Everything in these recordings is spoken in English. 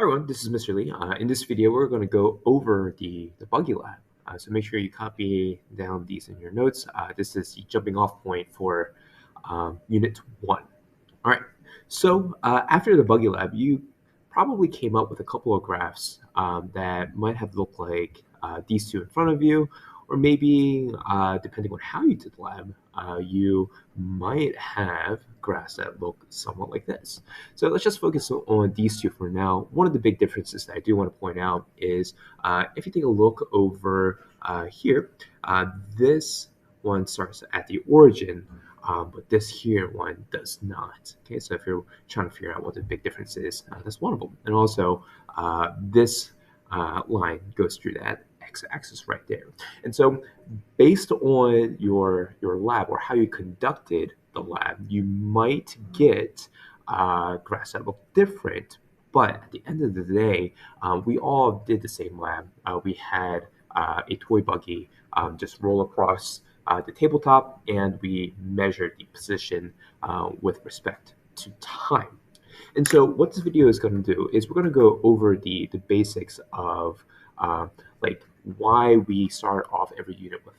Hi everyone, this is Mr. Lee. In this video, we're going to go over the Buggy Lab. So make sure you copy down these in your notes. This is the jumping off point for Unit 1. All right, so after the Buggy Lab, you probably came up with a couple of graphs that might have looked like these two in front of you, or maybe depending on how you did the lab, you might have graphs that look somewhat like this. So let's just focus on these two for now. One of the big differences that I do want to point out is if you take a look over here, this one starts at the origin, but this here one does not. Okay, so if you're trying to figure out what the big difference is, that's one of them. And also, this line goes through that x-axis right there. And so, based on your lab or how you conducted the lab, you might get graphs that look different. But at the end of the day, we all did the same lab. We had a toy buggy just roll across the tabletop, and we measured the position with respect to time. And so what this video is going to do is we're going to go over the basics of like why we start off every unit with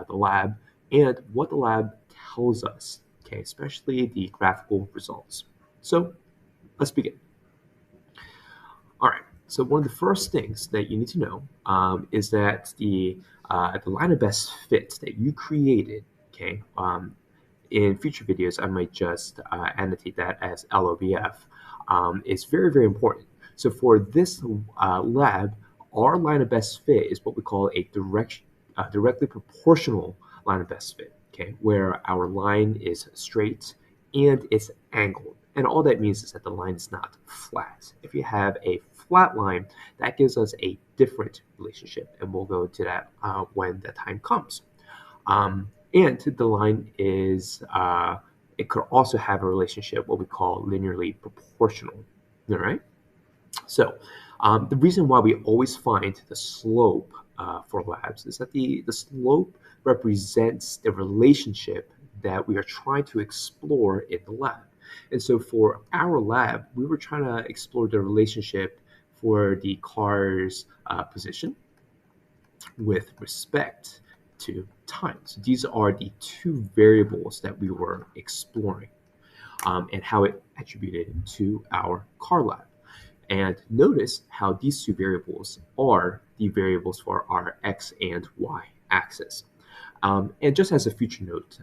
the lab and what the lab tells us, okay, especially the graphical results. So let's begin. All right. So one of the first things that you need to know is that the line of best fit that you created, okay, in future videos, I might just annotate that as LOBF, is very, very important. So for this lab, our line of best fit is what we call a directly proportional line of best fit, okay, where our line is straight and it's angled. And all that means is that the line is not flat. If you have a flat line, that gives us a different relationship, and we'll go to that when the time comes. And the line is, it could also have a relationship, what we call linearly proportional. All right. So the reason why we always find the slope for labs is that the slope represents the relationship that we are trying to explore in the lab. And so for our lab, we were trying to explore the relationship for the car's position with respect to time. So these are the two variables that we were exploring and how it attributed to our car lab. And notice how these two variables are the variables for our x and y axis. And just as a future note,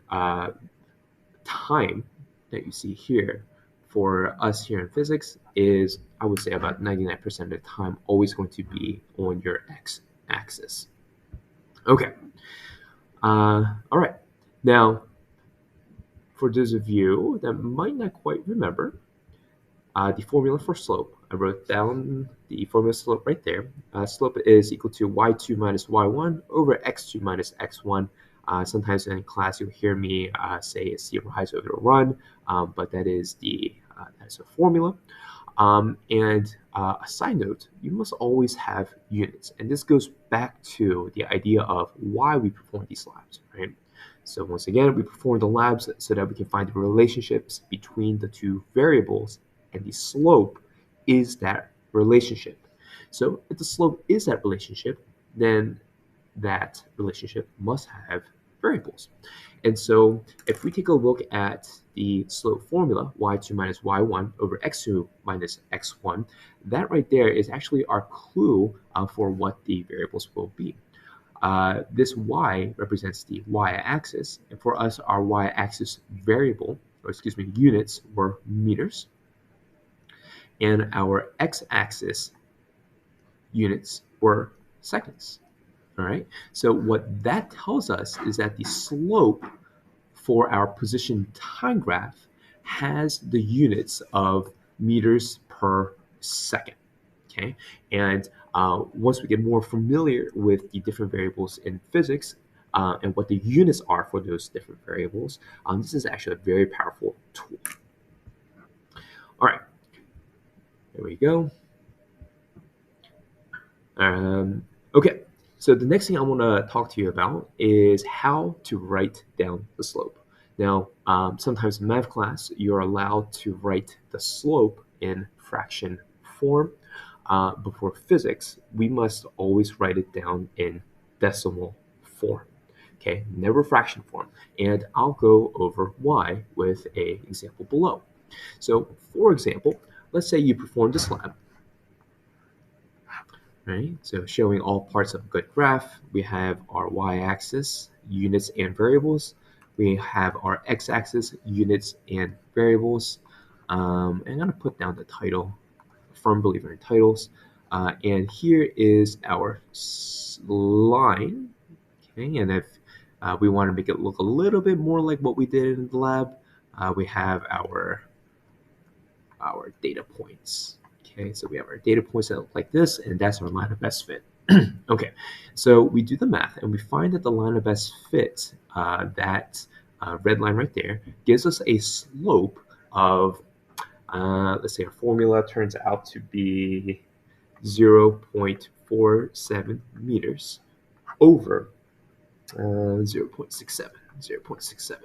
time that you see here for us here in physics is, I would say, about 99% of the time always going to be on your x axis. Okay. All right. Now, for those of you that might not quite remember, the formula for slope, I wrote down the formula slope right there. Slope is equal to y2 minus y1 over x2 minus x1. Sometimes in class you'll hear me say it's the rise over the run, but that is that's a formula. And a side note, you must always have units. And this goes back to the idea of why we perform these labs, right? So once again, we perform the labs so that we can find the relationships between the two variables, and the slope is that relationship. So if the slope is that relationship, then that relationship must have variables. And so if we take a look at the slope formula, y2 minus y1 over x2 minus x1, that right there is actually our clue for what the variables will be. This y represents the y-axis, and for us, our y-axis variable, or excuse me, units were meters, and our x-axis units were seconds. All right. So what that tells us is that the slope for our position time graph has the units of meters per second. Okay. And once we get more familiar with the different variables in physics and what the units are for those different variables, this is actually a very powerful tool. All right. There we go. Okay. So the next thing I want to talk to you about is how to write down the slope. Now, sometimes in math class, you're allowed to write the slope in fraction form. but for physics, we must always write it down in decimal form. Okay, never fraction form. And I'll go over why with a example below. So, for example, let's say you perform this lab, right? So showing all parts of a good graph, we have our y-axis, units and variables. We have our x-axis, units and variables. And I'm going to put down the title, firm believer in titles. And here is our line. Okay, and if we want to make it look a little bit more like what we did in the lab, we have our data points. Okay, so we have our data points that look like this, and that's our line of best fit. Okay, so we do the math, and we find that the line of best fit, that red line right there, gives us a slope of, let's say our formula turns out to be 0.47 meters over 0.67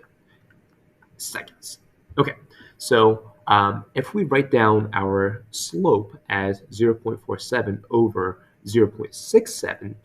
seconds. Okay, so if we write down our slope as 0.47 over 0.67,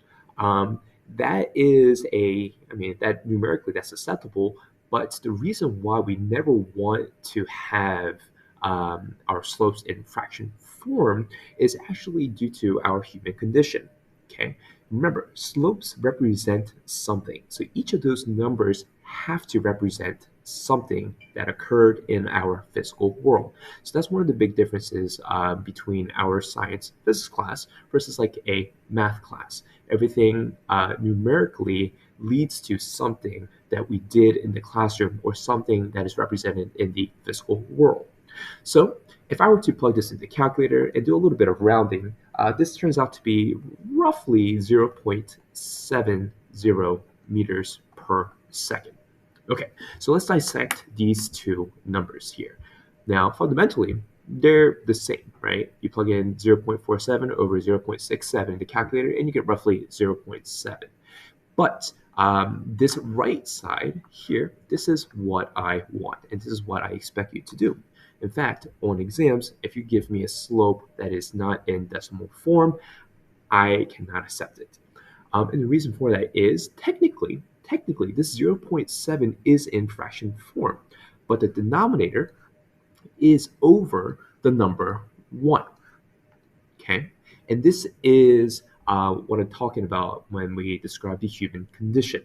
that is that numerically that's acceptable, but the reason why we never want to have our slopes in fraction form is actually due to our human condition. Okay, remember, slopes represent something. So each of those numbers have to represent something that occurred in our physical world. So that's one of the big differences between our science physics class versus like a math class. Everything numerically leads to something that we did in the classroom or something that is represented in the physical world. So if I were to plug this into the calculator and do a little bit of rounding, this turns out to be roughly 0.70 meters per second. Okay, so let's dissect these two numbers here. Now, fundamentally, they're the same, right? You plug in 0.47 over 0.67 in the calculator, and you get roughly 0.7. But this right side here, this is what I want, and this is what I expect you to do. In fact, on exams, if you give me a slope that is not in decimal form, I cannot accept it. And the reason for that is technically, this 0.7 is in fraction form, but the denominator is over the number 1. Okay, and this is what I'm talking about when we describe the human condition.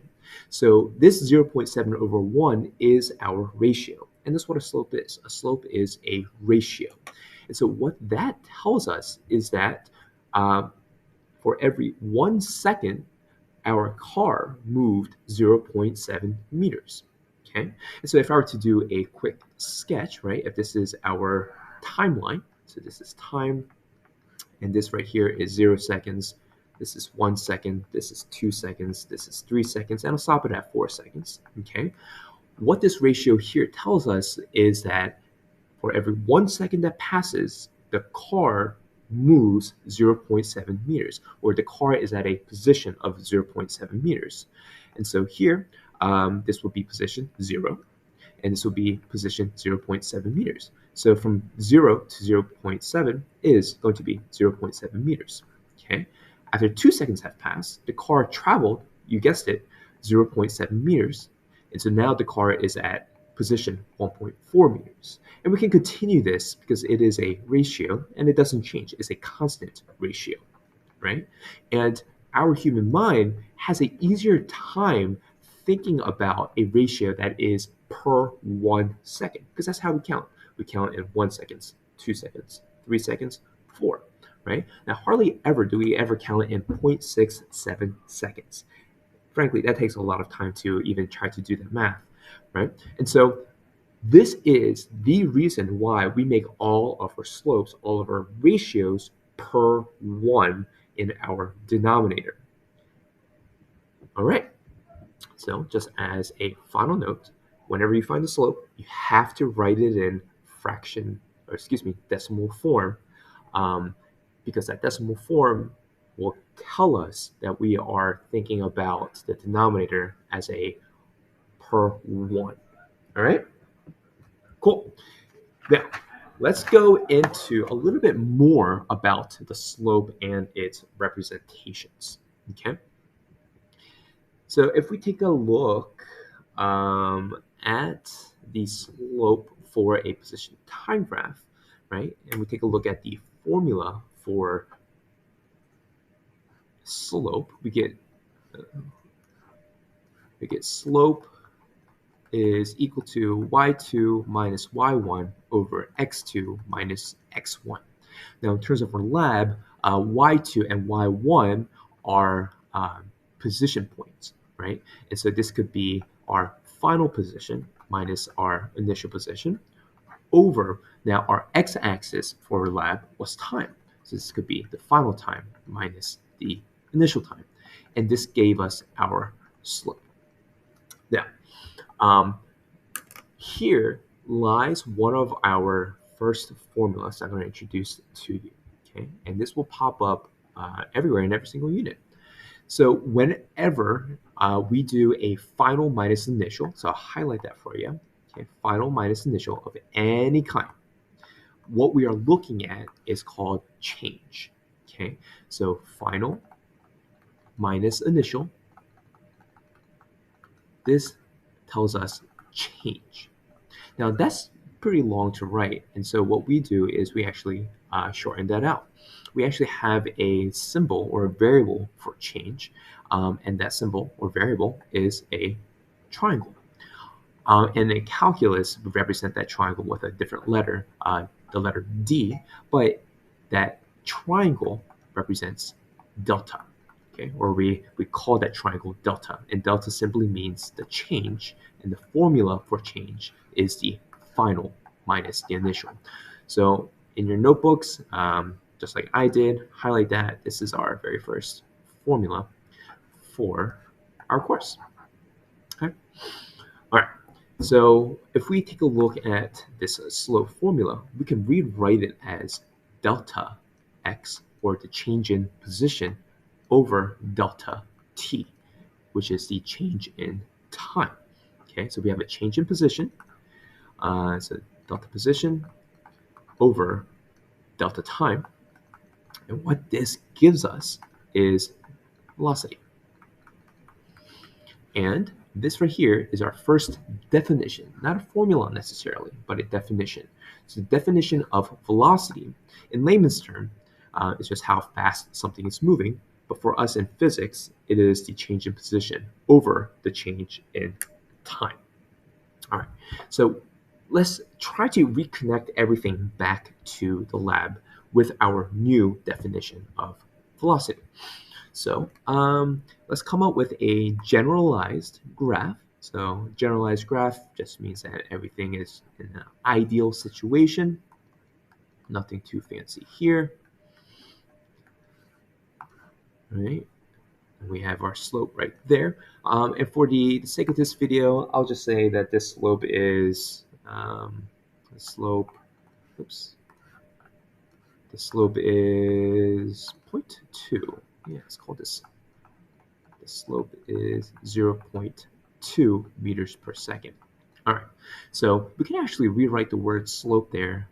So this 0.7 over 1 is our ratio, and that's what a slope is. A slope is a ratio. And so what that tells us is that for every 1 second, our car moved 0.7 meters. Okay, and so if I were to do a quick sketch, right, if this is our timeline, so this is time, and this right here is 0 seconds, this is 1 second, this is 2 seconds, this is 3 seconds, and I'll stop it at 4 seconds. Okay, what this ratio here tells us is that for every 1 second that passes, the car moves 0.7 meters, or the car is at a position of 0.7 meters. And so here, this will be position 0, and this will be position 0.7 meters. So from 0 to 0.7 is going to be 0.7 meters. Okay. After 2 seconds have passed, the car traveled, you guessed it, 0.7 meters. And so now the car is at position 1.4 meters. And we can continue this because it is a ratio and it doesn't change. It's a constant ratio, right? And our human mind has an easier time thinking about a ratio that is per 1 second, because that's how we count. We count in 1 seconds, 2 seconds, 3 seconds, 4, right? Now, hardly ever do we ever count it in 0.67 seconds. Frankly, that takes a lot of time to even try to do the math, right? And so this is the reason why we make all of our slopes, all of our ratios per 1 in our denominator. All right, so just as a final note, whenever you find the slope, you have to write it in decimal form, because that decimal form will tell us that we are thinking about the denominator as a per 1. All right, cool. Now, let's go into a little bit more about the slope and its representations. Okay, so if we take a look at the slope for a position time graph, right, and we take a look at the formula for slope, we get slope is equal to y2 minus y1 over x2 minus x1. Now, in terms of our lab, y2 and y1 are position points, right? And so this could be our final position minus our initial position over, now our x-axis for our lab was time. So this could be the final time minus the initial time. And this gave us our slope. Now, um, here lies one of our first formulas I'm going to introduce to you. Okay, and this will pop up everywhere in every single unit. So whenever we do a final minus initial, so I'll highlight that for you. Okay, final minus initial of any kind, what we are looking at is called change. Okay, so final minus initial, this tells us change. Now that's pretty long to write, and so what we do is we actually shorten that out. We actually have a symbol or a variable for change, and that symbol or variable is a triangle. And in calculus, we represent that triangle with a different letter, the letter D, but that triangle represents delta. Okay, or we call that triangle delta, and delta simply means the change, and the formula for change is the final minus the initial. So in your notebooks, just like I did, highlight that. This is our very first formula for our course. Okay. All right. So if we take a look at this slope formula, we can rewrite it as delta x, or the change in position, over delta t, which is the change in time. Okay, so we have a change in position, so delta position over delta time, and what this gives us is velocity. And this right here is our first definition, not a formula necessarily, but a definition. So the definition of velocity, in layman's term, is just how fast something is moving. But for us in physics, it is the change in position over the change in time. All right, so let's try to reconnect everything back to the lab with our new definition of velocity. So let's come up with a generalized graph. So generalized graph just means that everything is in an ideal situation. Nothing too fancy here. All right. We have our slope right there. And for the sake of this video, I'll just say that this slope is the slope. Oops. The slope is 0.2. Yeah, let's call this. The slope is 0.2 meters per second. All right, so we can actually rewrite the word slope there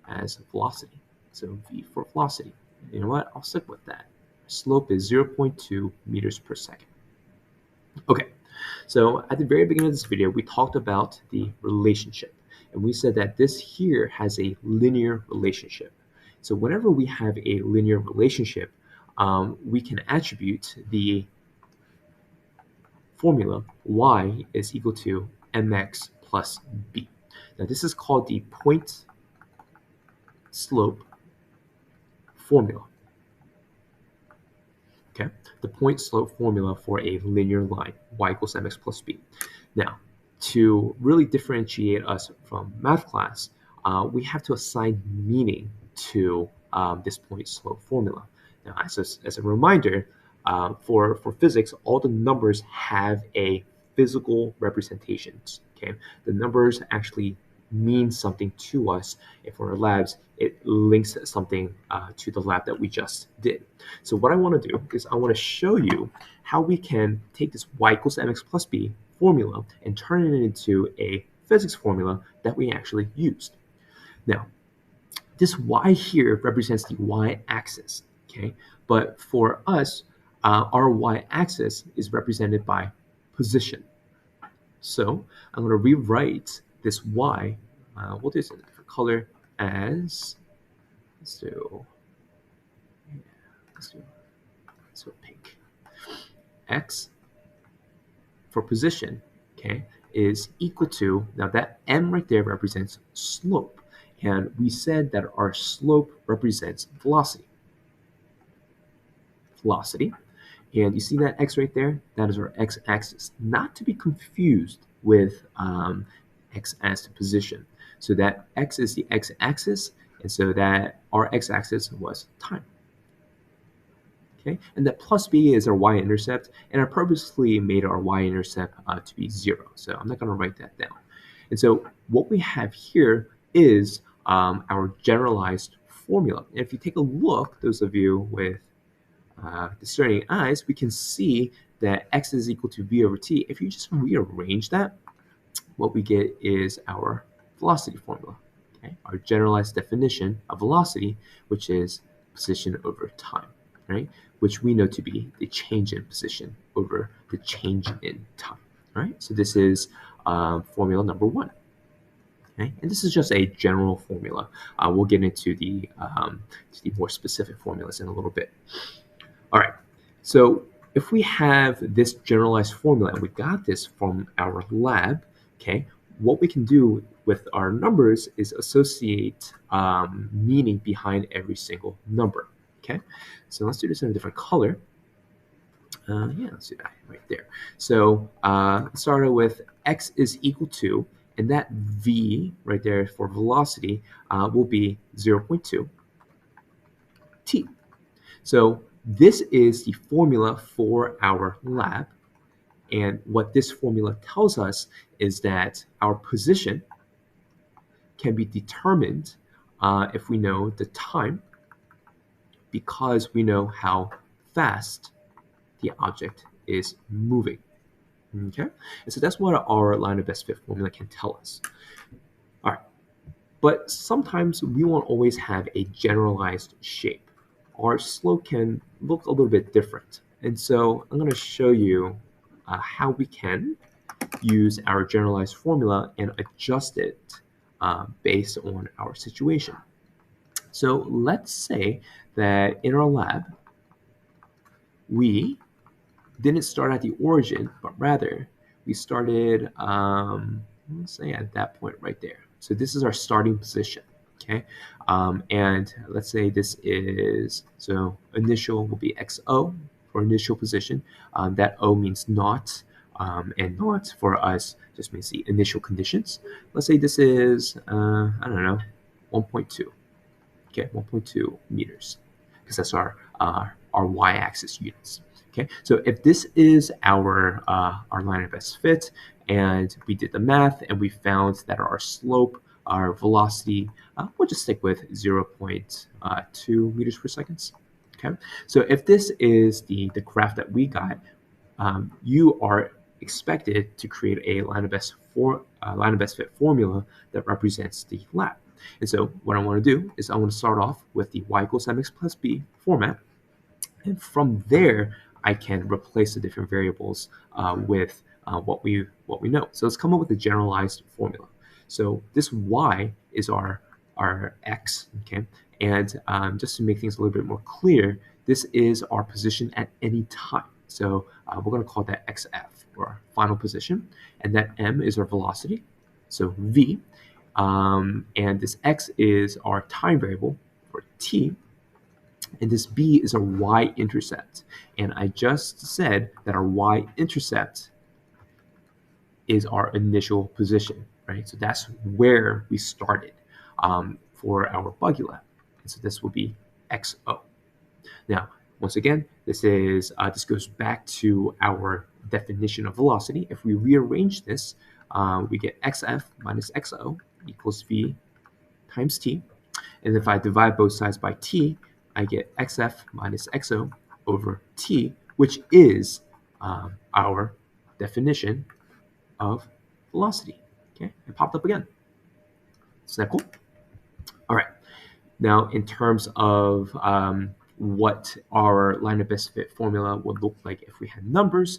as velocity. So V for velocity. You know what? I'll stick with that. Slope is 0.2 meters per second. Okay, so at the very beginning of this video, we talked about the relationship. And we said that this here has a linear relationship. So whenever we have a linear relationship, we can attribute the formula y is equal to mx plus b. Now this is called the point slope formula. Okay, the point slope formula for a linear line, y equals mx plus b. Now, to really differentiate us from math class, we have to assign meaning to this point slope formula. Now, as a reminder, for physics, all the numbers have a physical representations. Okay, the numbers actually mean something to us. And for our labs, it links something to the lab that we just did. So what I want to do is I want to show you how we can take this y equals mx plus b formula and turn it into a physics formula that we actually used. Now, this y here represents the y-axis, okay? But for us, our y-axis is represented by position. So I'm going to rewrite this y, we'll do this in a different color, as, let's do pink. X for position, okay, is equal to, now that m right there represents slope, and we said that our slope represents velocity. And you see that x right there? That is our x-axis, not to be confused with x as to position. So that x is the x-axis, and so that our x-axis was time. Okay, and that plus b is our y-intercept, and I purposely made our y-intercept to be 0, so I'm not going to write that down. And so what we have here is our generalized formula. And if you take a look, those of you with discerning eyes, we can see that x is equal to v over t. If you just rearrange that, what we get is our velocity formula, okay? Our generalized definition of velocity, which is position over time, right? Which we know to be the change in position over the change in time, right? So this is formula number 1. Okay? And this is just a general formula. We'll get into the more specific formulas in a little bit. All right, so if we have this generalized formula, and we got this from our lab, okay, what we can do with our numbers is associate meaning behind every single number, okay? So let's do this in a different color. Let's do that right there. So started with x is equal to, and that v right there for velocity will be 0.2 t. So this is the formula for our lab, and what this formula tells us is that our position can be determined if we know the time, because we know how fast the object is moving. Okay, and so that's what our line of best fit formula can tell us. All right, but sometimes we won't always have a generalized shape. Our slope can look a little bit different. And so I'm going to show you how we can use our generalized formula and adjust it based on our situation. So let's say that in our lab, we didn't start at the origin, but rather we started, let's say at that point right there. So this is our starting position, okay? And let's say this is, so initial will be XO for initial position. That O means not, and not for us just means the initial conditions. Let's say this is, I don't know, 1.2, okay, 1.2 meters, because that's our y-axis units. Okay, so if this is our line of best fit, and we did the math, and we found that our slope, our velocity, we'll just stick with 0.2 meters per second. Okay, so if this is the graph that we got, you are expected to create a line of best fit formula that represents the lab. And so what I want to do is I want to start off with the y equals mx plus b format, and from there I can replace the different variables with what we know. So let's come up with a generalized formula. So this y is our x, okay? And just to make things a little bit more clear, this is our position at any time. So we're going to call that xf, or our final position, and that m is our velocity, so v, and this x is our time variable for t, and this b is our y-intercept. And I just said that our y-intercept is our initial position, right? So that's where we started for our Buggy Lab. And so this will be XO. Now, once again, this goes back to our definition of velocity. If we rearrange this, we get XF minus XO equals V times T. And if I divide both sides by T, I get XF minus XO over T, which is our definition of velocity. Okay, it popped up again. Isn't that cool? All right. Now, in terms of what our line of best fit formula would look like if we had numbers,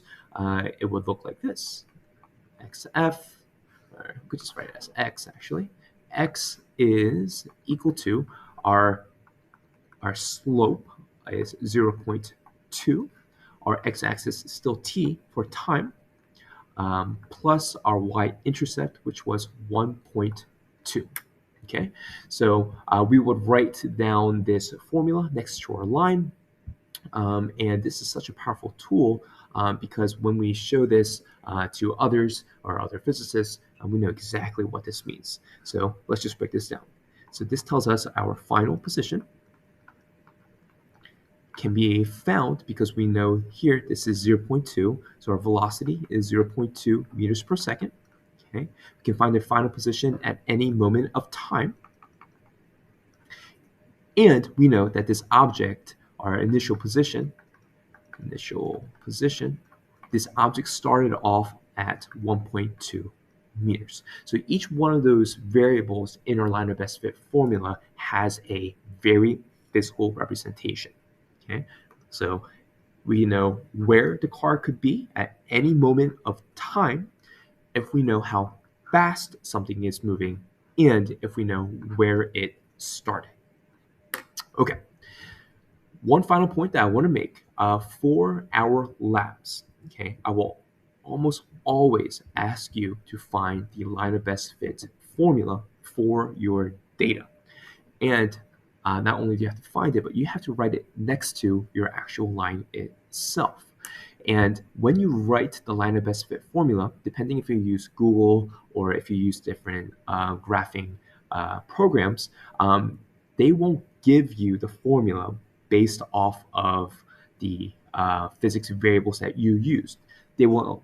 it would look like this. XF, or we could just write it as X actually. X is equal to our slope is 0.2. Our x-axis is still t for time, plus our y-intercept, which was 1.2. Okay, so we would write down this formula next to our line, and this is such a powerful tool because when we show this to others or other physicists, we know exactly what this means. So let's just break this down. So this tells us our final position can be found because we know here this is 0.2, so our velocity is 0.2 meters per second. Okay, we can find the final position at any moment of time, and we know that this object, our initial position, this object started off at 1.2 meters. So each one of those variables in our line of best fit formula has a very physical representation. Okay, so we know where the car could be at any moment of time if we know how fast something is moving and if we know where it started. Okay, one final point that I want to make for our labs, okay, I will almost always ask you to find the line of best fit formula for your data. And not only do you have to find it, but you have to write it next to your actual line itself. And when you write the line of best fit formula, depending if you use Google or if you use different graphing programs, they won't give you the formula based off of the physics variables that you used. They will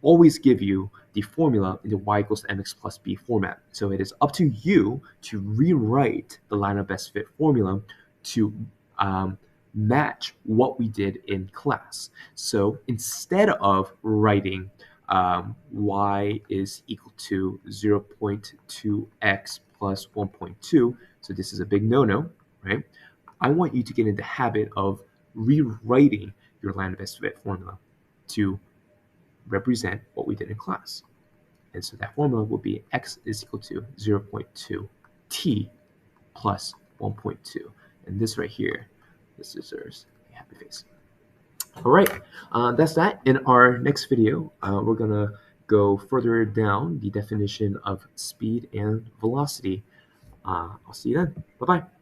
always give you the formula in the y equals mx plus b format. So it is up to you to rewrite the line of best fit formula to match what we did in class. So instead of writing y is equal to 0.2x plus 1.2, so this is a big no-no, right? I want you to get in the habit of rewriting your line of best fit formula to represent what we did in class. And so that formula will be x is equal to 0.2 t plus 1.2. And this right here, this deserves a happy face. All right, that's that. In our next video, we're going to go further down the definition of speed and velocity. I'll see you then. Bye-bye.